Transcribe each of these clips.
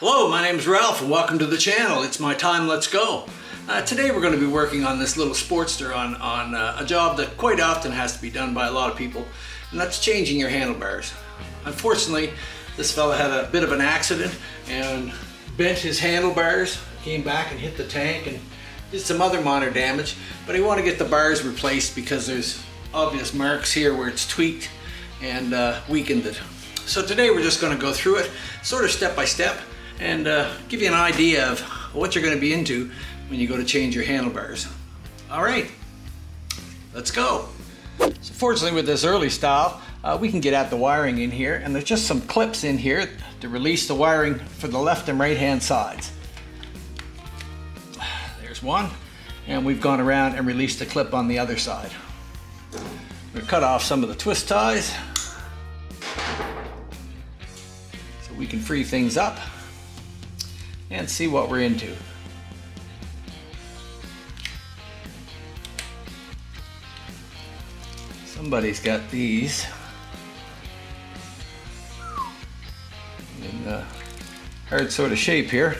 Hello, my name is Ralph and welcome to the channel. It's my time, let's go. Today we're going to be working on this little Sportster on a job that quite often has to be done by a lot of people, and that's changing your handlebars. Unfortunately, this fella had a bit of an accident and bent his handlebars, came back and hit the tank and did some other minor damage, but I want to get the bars replaced because there's obvious marks here where it's tweaked and weakened it. So today we're just going to go through it sort of step by step and give you an idea of what you're going to be into when you go to change your handlebars. All right, let's go. So fortunately with this early style, we can get at the wiring in here, and there's just some clips in here to release the wiring for the left and right hand sides. There's one, and we've gone around and released the clip on the other side. I'm going to cut off some of the twist ties so we can free things up and see what we're into. Somebody's got these in hard sort of shape here,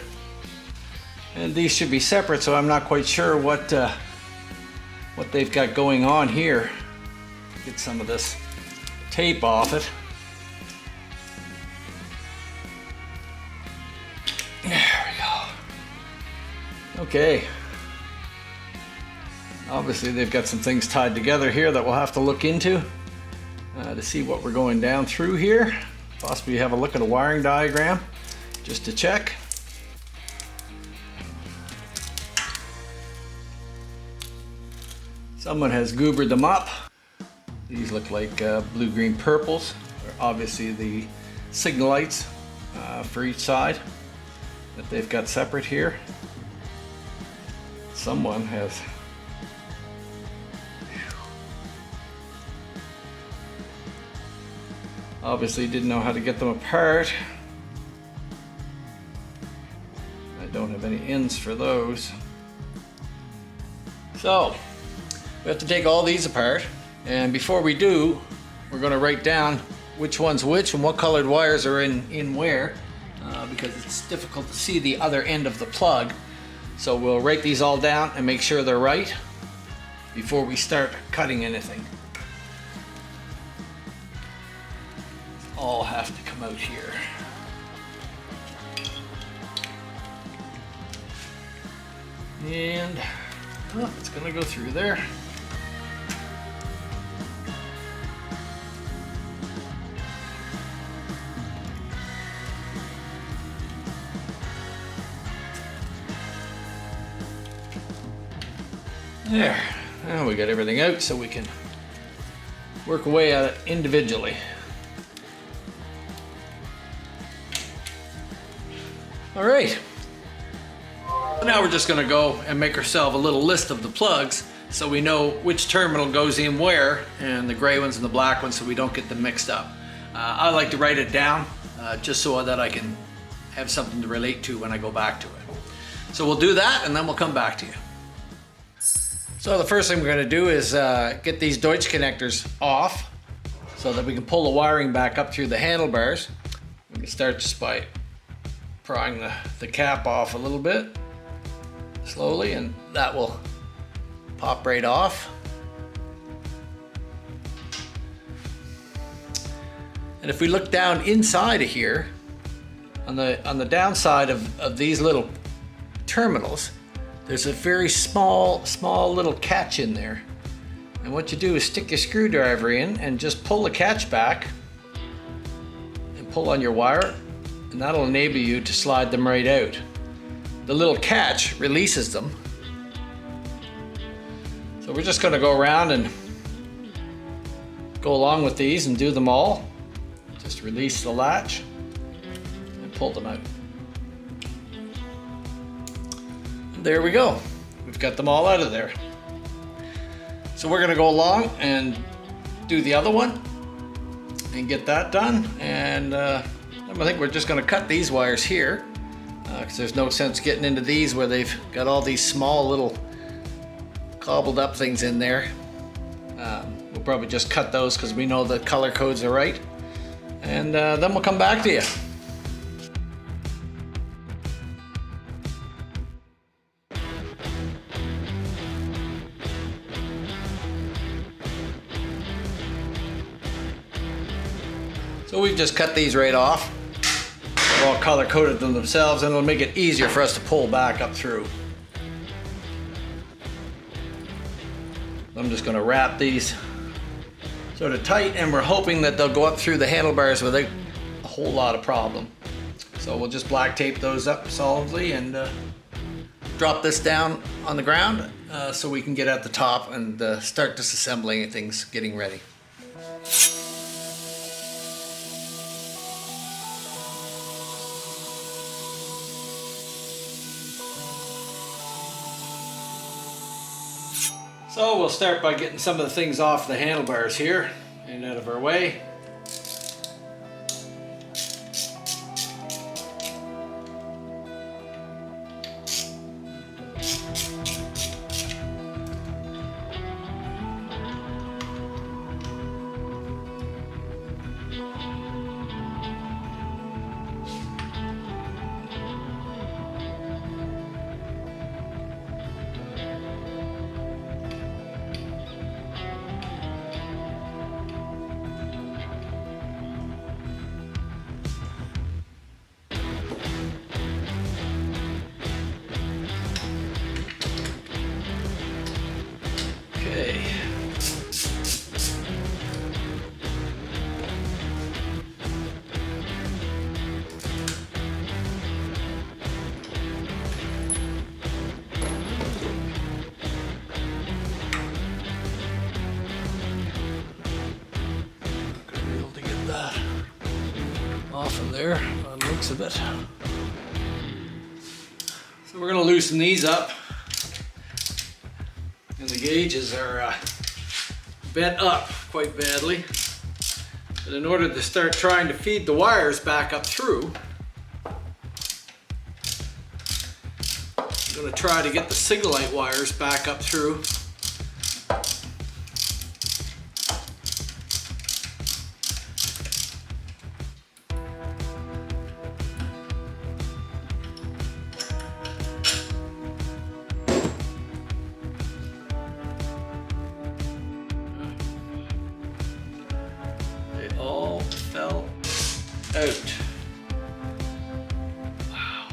and these should be separate, so I'm not quite sure what they've got going on here. Get some of this tape off it. Okay, obviously they've got some things tied together here that we'll have to look into to see what we're going down through here. Possibly have a look at a wiring diagram just to check. Someone has goobered them up. These look like blue, green, purples. They're obviously the signal lights for each side that they've got separate here. Someone has obviously didn't know how to get them apart. I don't have any ends for those. So we have to take all these apart, and before we do, we're going to write down which one's which and what colored wires are in where, because it's difficult to see the other end of the plug. So we'll write these all down and make sure they're right before we start cutting anything. All have to come out here. And it's gonna go through there. There, now we got everything out so we can work away at it individually. All right, now we're just gonna go and make ourselves a little list of the plugs so we know which terminal goes in where, and the gray ones and the black ones, so we don't get them mixed up. I like to write it down just so that I can have something to relate to when I go back to it. So we'll do that and then we'll come back to you. So the first thing we're going to do is get these Deutsch connectors off so that we can pull the wiring back up through the handlebars. We can start just by prying the cap off a little bit slowly, and that will pop right off. And if we look down inside of here, on the downside of these little terminals, there's a very small little catch in there. And what you do is stick your screwdriver in and just pull the catch back and pull on your wire, and that'll enable you to slide them right out. The little catch releases them. So we're just gonna go around and go along with these and do them all. Just release the latch and pull them out. There we go. We've got them all out of there. So we're gonna go along and do the other one and get that done. And I think we're just gonna cut these wires here because there's no sense getting into these where they've got all these small little cobbled up things in there. We'll probably just cut those because we know the color codes are right. And then we'll come back to you. So we've just cut these right off. They're all color coded them themselves, and it'll make it easier for us to pull back up through. I'm just going to wrap these sort of tight, and we're hoping that they'll go up through the handlebars without a whole lot of problem. So we'll just black tape those up solidly and drop this down on the ground so we can get at the top and start disassembling things, getting ready. So we'll start by getting some of the things off the handlebars here and out of our way. Okay. Gonna be able to get that off of there on the looks of it. So we're gonna loosen these up. And the gauges are bent up quite badly. But in order to start trying to feed the wires back up through, I'm going to try to get the Siglite wires back up through. All fell out. Wow.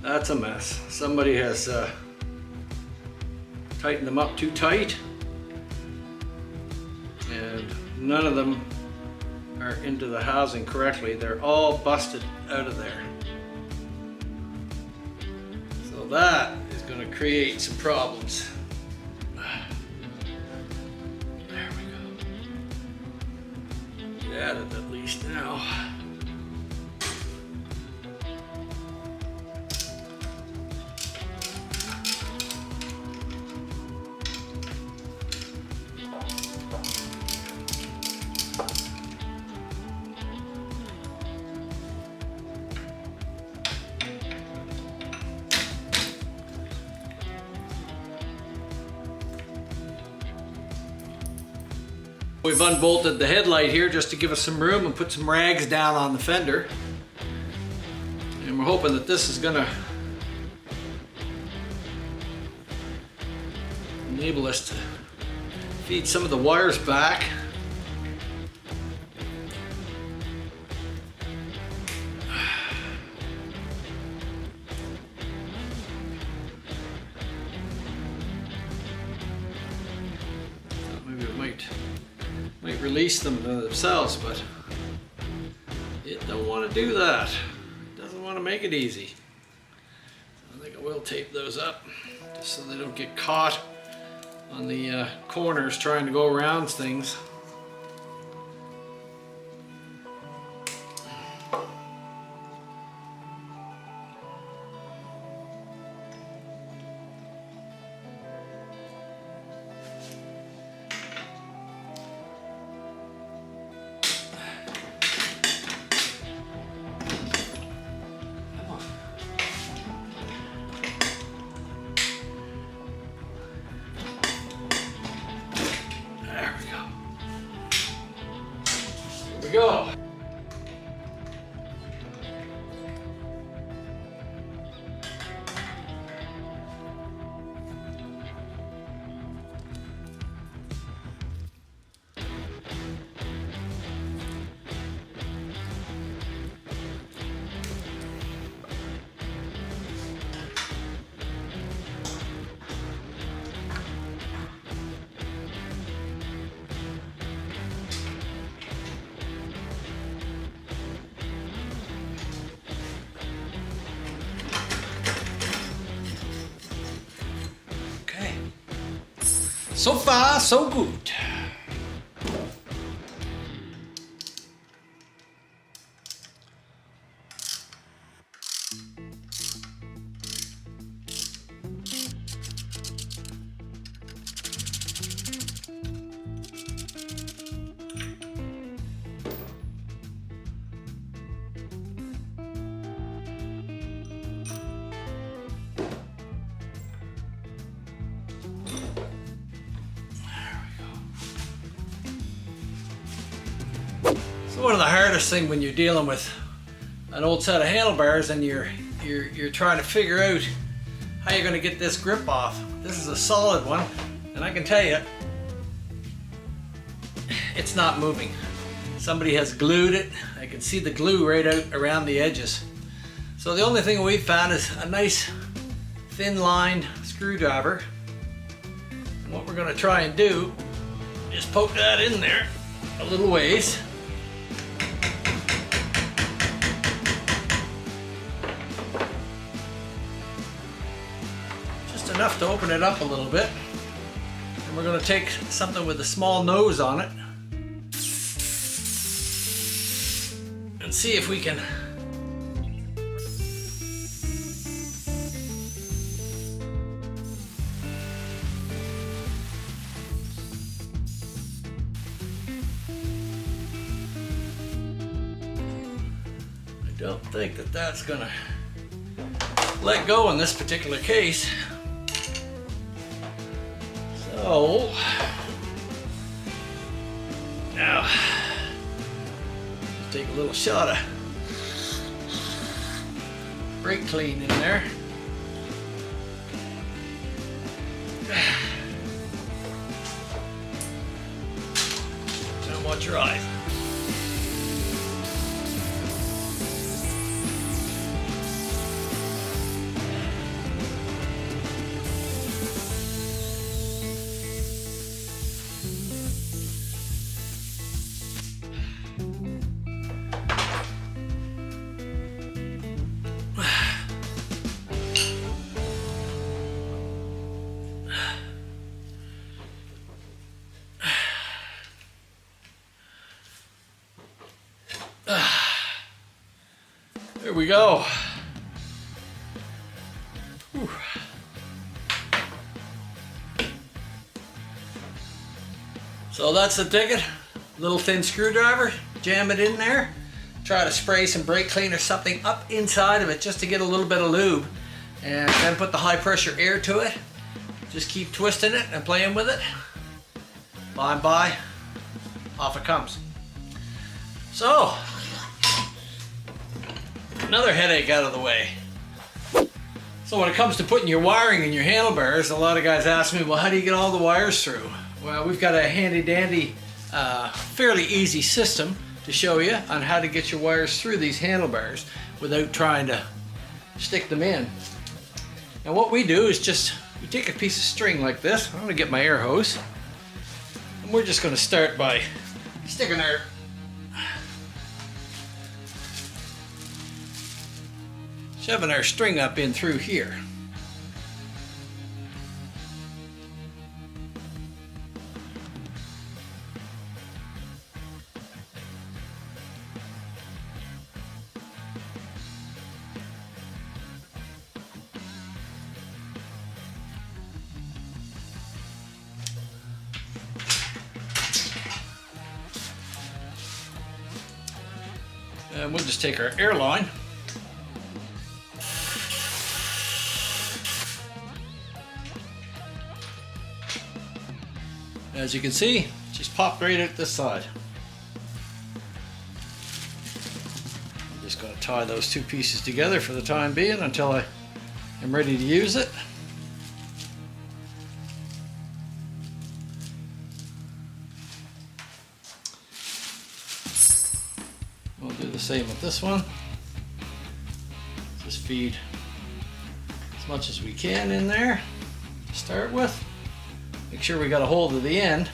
That's a mess. Somebody has tightened them up too tight, and none of them are into the housing correctly. They're all busted out of there. So that is going to create some problems. At it at least now. We've unbolted the headlight here just to give us some room and put some rags down on the fender. And we're hoping that this is gonna enable us to feed some of the wires back. Maybe it might release them themselves, but it don't want to do that. It doesn't want to make it easy. I think I will tape those up just so they don't get caught on the corners trying to go around things. we go. So far, so good. So one of the hardest things when you're dealing with an old set of handlebars and you're trying to figure out how you're going to get this grip off. This is a solid one, and I can tell you, it's not moving. Somebody has glued it. I can see the glue right out around the edges. So the only thing we've found is a nice thin lined screwdriver. And what we're going to try and do is poke that in there a little ways. Just enough to open it up a little bit. And we're going to take something with a small nose on it and see if we can I don't think that that's gonna let go in this particular case. So now take a little shot of brake clean in there. Don't watch your eyes. There we go. Whew. So that's the ticket. Little thin screwdriver, jam it in there. Try to spray some brake clean or something up inside of it just to get a little bit of lube. And then put the high pressure air to it. Just keep twisting it and playing with it. By and by, off it comes. So, another headache out of the way. So when it comes to putting your wiring in your handlebars, a lot of guys ask me, well, how do you get all the wires through? Well, we've got a handy dandy, fairly easy system to show you on how to get your wires through these handlebars without trying to stick them in. And what we do is just, we take a piece of string like this. I'm gonna get my air hose. And we're just gonna start by sticking shoving our string up in through here. And we'll just take our air line. As you can see, just popped right out this side. I'm just going to tie those two pieces together for the time being until I am ready to use it. We'll do the same with this one. Just feed as much as we can in there to start with. Make sure we got a hold of the end.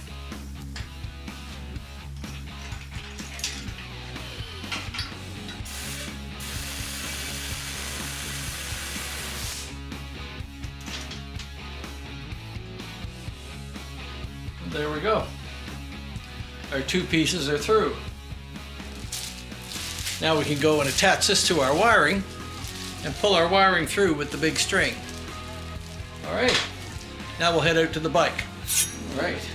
There we go. Our two pieces are through. Now we can go and attach this to our wiring and pull our wiring through with the big string. All right, now we'll head out to the bike. All right.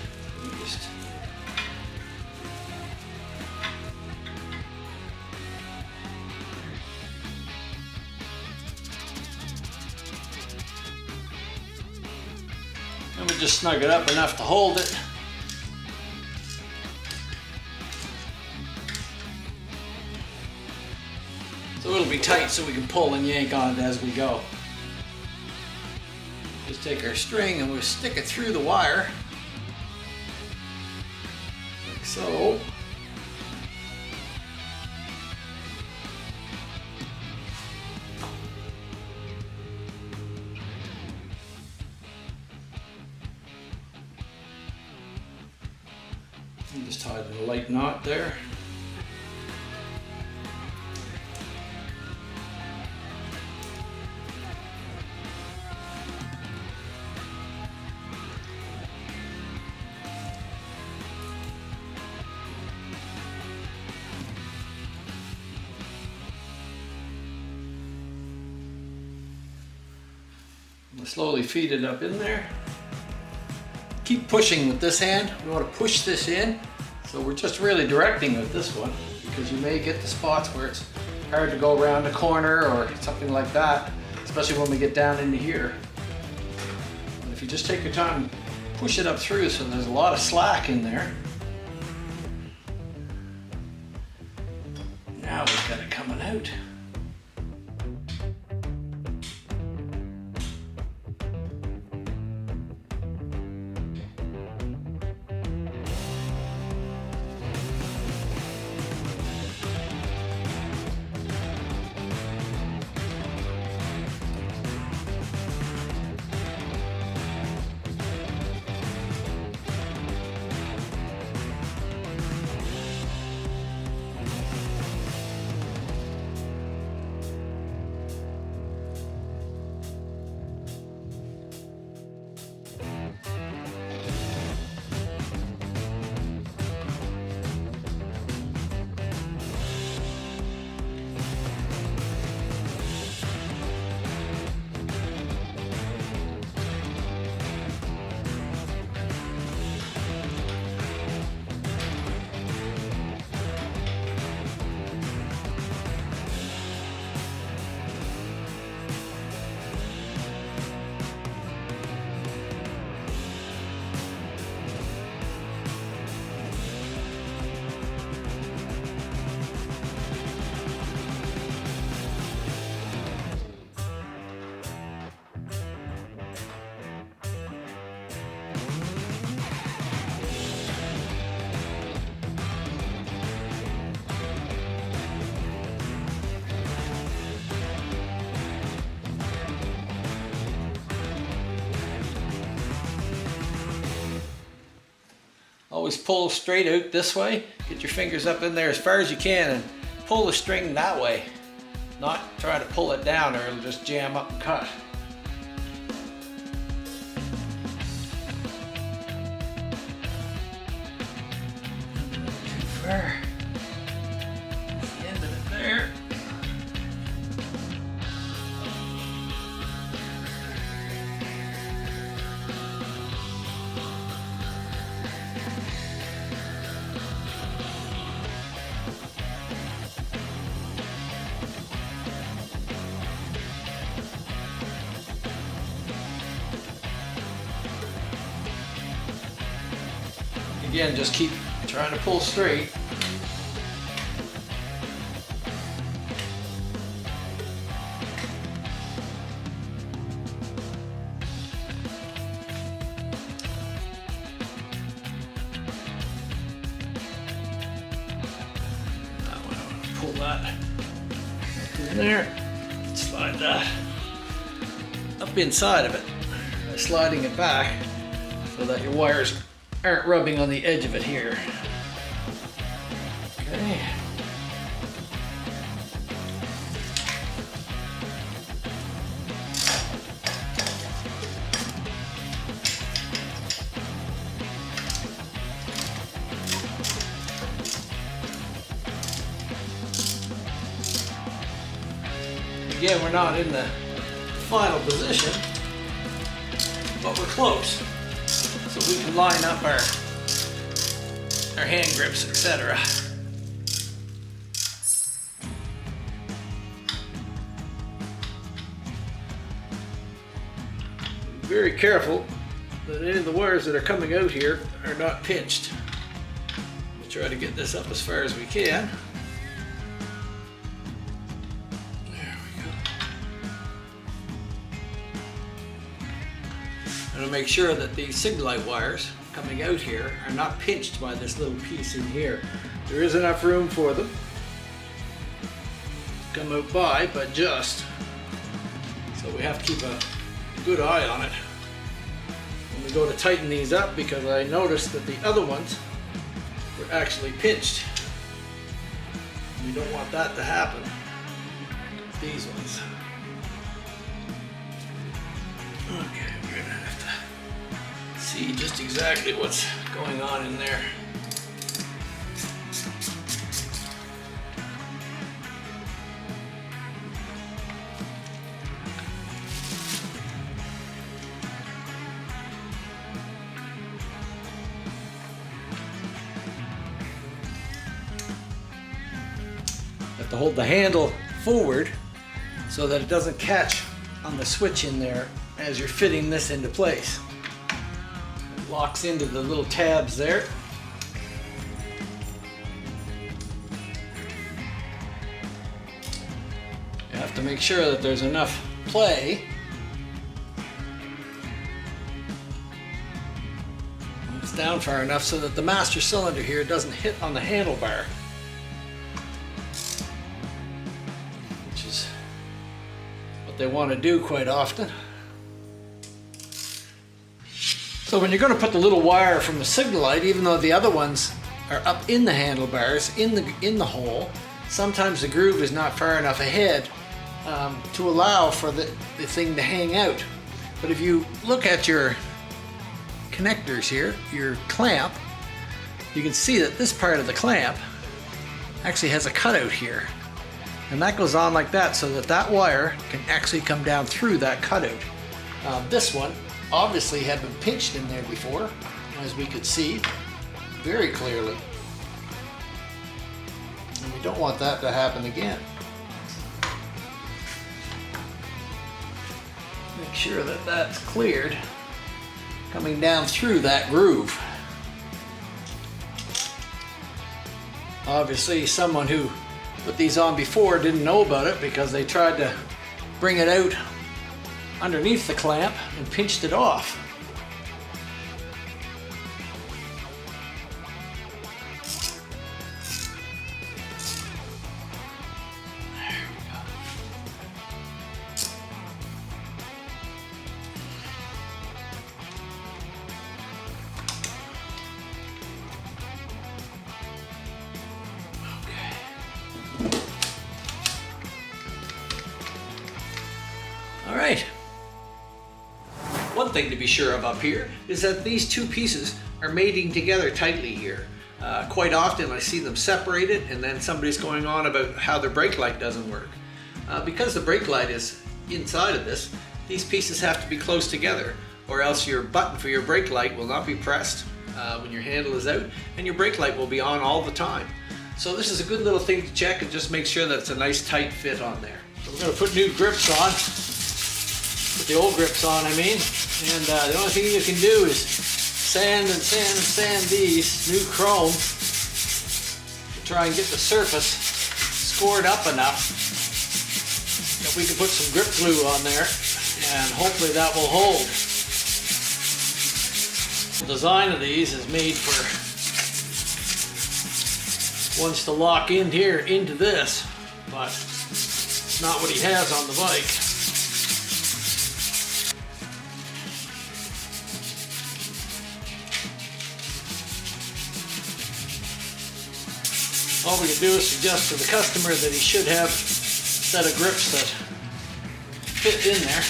And we just snug it up enough to hold it. So it'll be tight so we can pull and yank on it as we go. Just take our string and we'll stick it through the wire. Like so. And just tie the light knot there. We'll slowly feed it up in there. Keep pushing with this hand. We want to push this in. So we're just really directing with this one because you may get the spots where it's hard to go around a corner or something like that, especially when we get down into here. But if you just take your time and push it up through so there's a lot of slack in there. Now we've got it coming out. Always pull straight out this way. Get your fingers up in there as far as you can and pull the string that way. Not try to pull it down or it'll just jam up and cut. Too far. The end of it there. Again, just keep trying to pull straight. Pull that up in there, slide that up inside of it by sliding it back so that your wires aren't rubbing on the edge of it here. Okay. Again, we're not in the final position, but we're close. So we can line up our hand grips, etc. Very careful that any of the wires that are coming out here are not pinched. We'll try to get this up as far as we can. There we go. I'm going to make sure that the signal light wires coming out here are not pinched by this little piece in here. There is enough room for them to come out by, but just. So we have to keep a good eye on it when we go to tighten these up, because I noticed that the other ones were actually pinched. We don't want that to happen. These ones. Okay, we're gonna have to see just exactly what's going on in there. To hold the handle forward so that it doesn't catch on the switch in there as you're fitting this into place. It locks into the little tabs there. You have to make sure that there's enough play. It's down far enough so that the master cylinder here doesn't hit on the handlebar. They want to do quite often. So when you're going to put the little wire from the signal light, even though the other ones are up in the handlebars, in the hole, sometimes the groove is not far enough ahead to allow for the thing to hang out. But if you look at your connectors here, your clamp, you can see that this part of the clamp actually has a cutout here. And that goes on like that so that that wire can actually come down through that cutout. This one obviously had been pinched in there before, as we could see very clearly. And we don't want that to happen again. Make sure that that's cleared, coming down through that groove. Obviously, someone who put these on before didn't know about it because they tried to bring it out underneath the clamp and pinched it off. There we go. All right. One thing to be sure of up here is that these two pieces are mating together tightly here. Quite often I see them separated and then somebody's going on about how their brake light doesn't work. Because the brake light is inside of this, these pieces have to be close together, or else your button for your brake light will not be pressed when your handle is out, and your brake light will be on all the time. So this is a good little thing to check and just make sure that it's a nice tight fit on there. So we're going to put new grips on. Put the old grips on, I mean, and the only thing you can do is sand and sand and sand these new chrome to try and get the surface scored up enough that we can put some grip glue on there, and hopefully that will hold. The design of these is made for ones to lock in here into this, but it's not what he has on the bike. All we can do is suggest to the customer that he should have a set of grips that fit in there,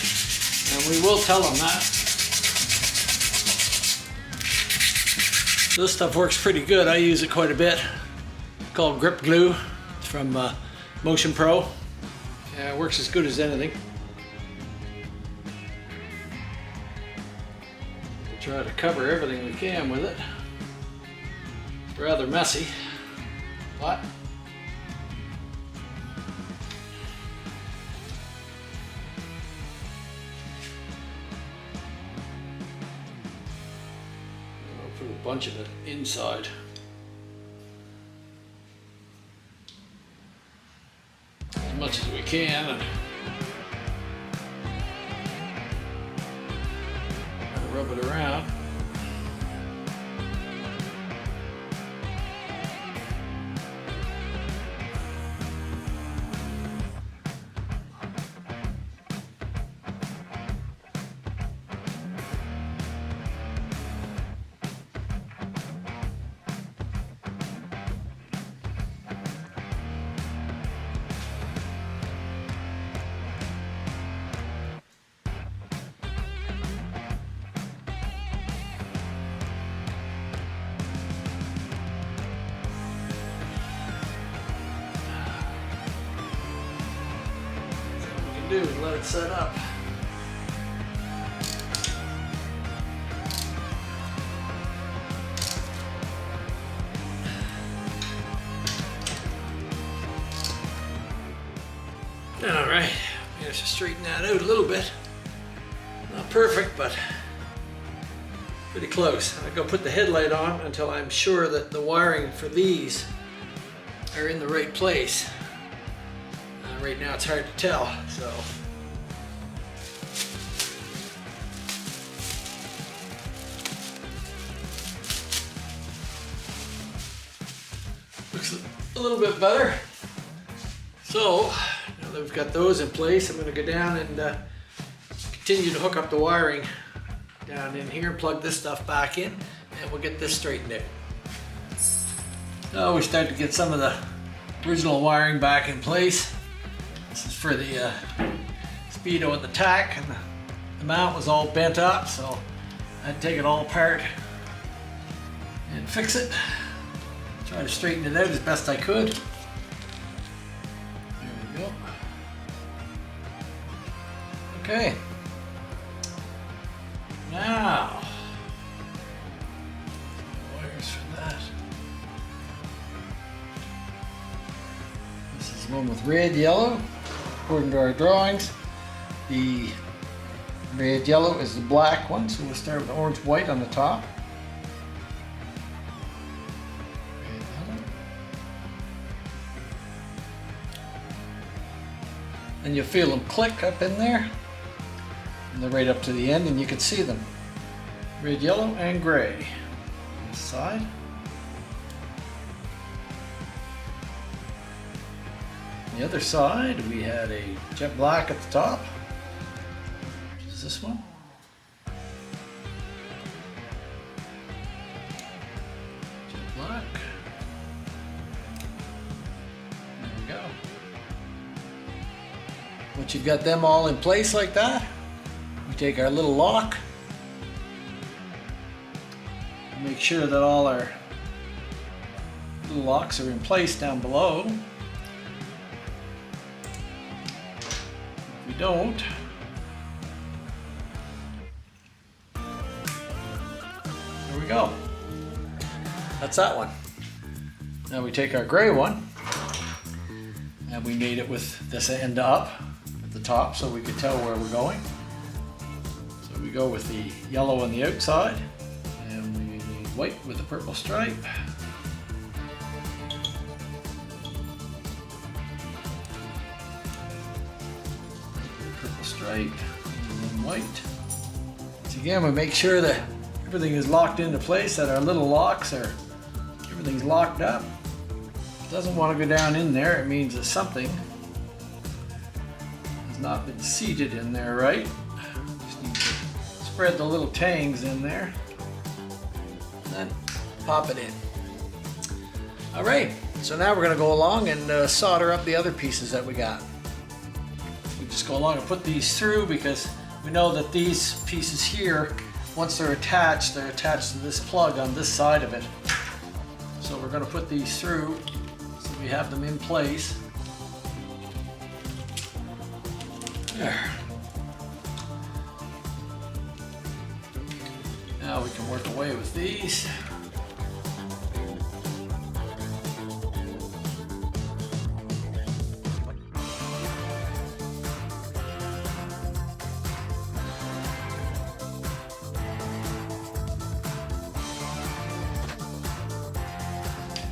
and we will tell him that. This stuff works pretty good. I use it quite a bit. It's called Grip Glue. It's from Motion Pro. Yeah, it works as good as anything. We'll try to cover everything we can with it. It's rather messy, but I'll put a bunch of it inside. As much as we can. And rub it around. Do is let it set up. All right, we have to straighten that out a little bit. Not perfect, but pretty close. I'm gonna put the headlight on until I'm sure that the wiring for these are in the right place. Right now it's hard to tell, so. Looks a little bit better. So, now that we've got those in place, I'm going to go down and continue to hook up the wiring down in here, plug this stuff back in, and we'll get this straightened out. So we start to get some of the original wiring back in place. This is for the speedo and the tack, and the mount was all bent up, so I had to take it all apart and fix it. Try to straighten it out as best I could. There we go. Okay. Now, wires for that. This is one with red, yellow. According to our drawings, the red yellow is the black one, so we'll start with the orange white on the top. Red yellow. And you'll feel them click up in there, and they're right up to the end, and you can see them. Red, yellow, and gray on this side. The other side, we had a jet black at the top, which is this one. Jet black. There we go. Once you've got them all in place like that, we take our little lock, and make sure that all our little locks are in place down below. If we don't, there we go. That's that one. Now we take our gray one, and we made it with this end up at the top so we could tell where we're going. So we go with the yellow on the outside, and we need white with the purple stripe. Purple stripe and then white. So again, we make sure that everything is locked into place, that our little locks are, everything's locked up. It doesn't want to go down in there. It means that something has not been seated in there right. Just need to spread the little tangs in there and then pop it in. All right, so now we're going to go along and solder up the other pieces that we got. We just go along and put these through because we know that these pieces here, once they're attached to this plug on this side of it. So we're going to put these through so we have them in place. There. Now we can work away with these.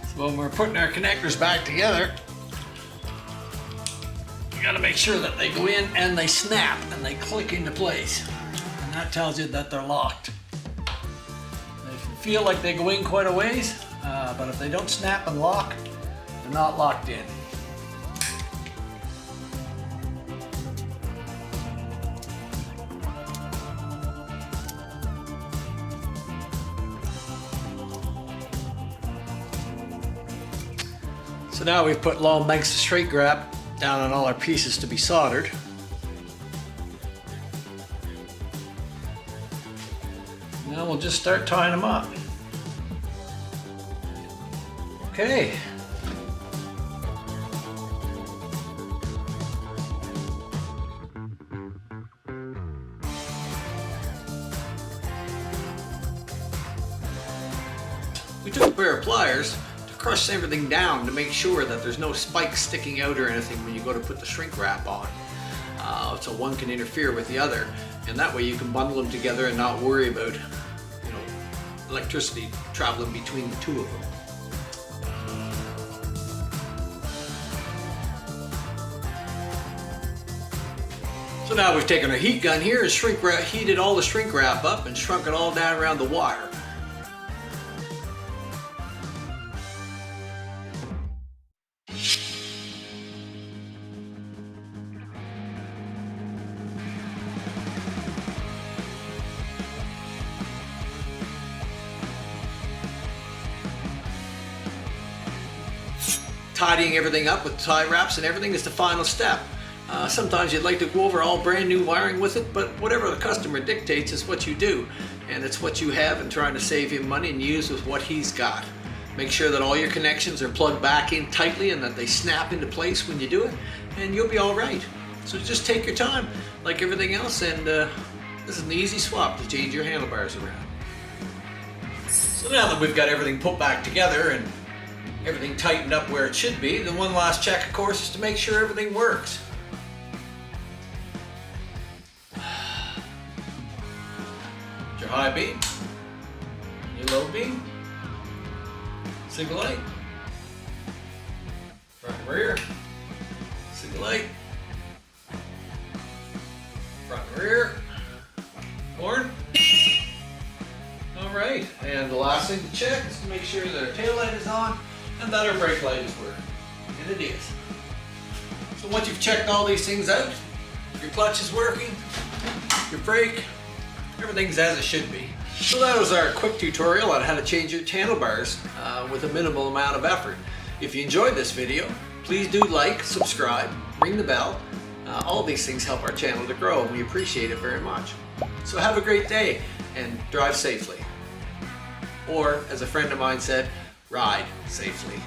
So when we're putting our connectors back together, you gotta make sure that they go in and they snap and they click into place. And that tells you that they're locked. If you feel like they go in quite a ways, but if they don't snap and lock, they're not locked in. So now we've put long lengths of straight grab down on all our pieces to be soldered. Now we'll just start tying them up. Okay. We took a pair of pliers to crush everything down to make sure that there's no spikes sticking out or anything when you go to put the shrink wrap on. So one can interfere with the other, and that way you can bundle them together and not worry about, electricity traveling between the two of them. So now we've taken our heat gun here and heated all the shrink wrap up and shrunk it all down around the wire. Tidying everything up with tie wraps and everything is the final step. Sometimes you'd like to go over all brand new wiring with it, but whatever the customer dictates is what you do. And it's what you have, and trying to save him money and use with what he's got. Make sure that all your connections are plugged back in tightly and that they snap into place when you do it, and you'll be all right. So just take your time like everything else, and this is an easy swap to change your handlebars around. So now that we've got everything put back together and everything tightened up where it should be, the one last check, of course, is to make sure everything works. Your high beam, your low beam, signal light, front and rear, signal light, front and rear, horn. All right, and the last thing to check is to make sure that our tail light is on and that our brake light is working, and it is. So once you've checked all these things out, your clutch is working, your brake, everything's as it should be. So that was our quick tutorial on how to change your handlebars with a minimal amount of effort. If you enjoyed this video, please do like, subscribe, ring the bell. All these things help our channel to grow, and we appreciate it very much. So have a great day and drive safely. Or, as a friend of mine said, ride safely.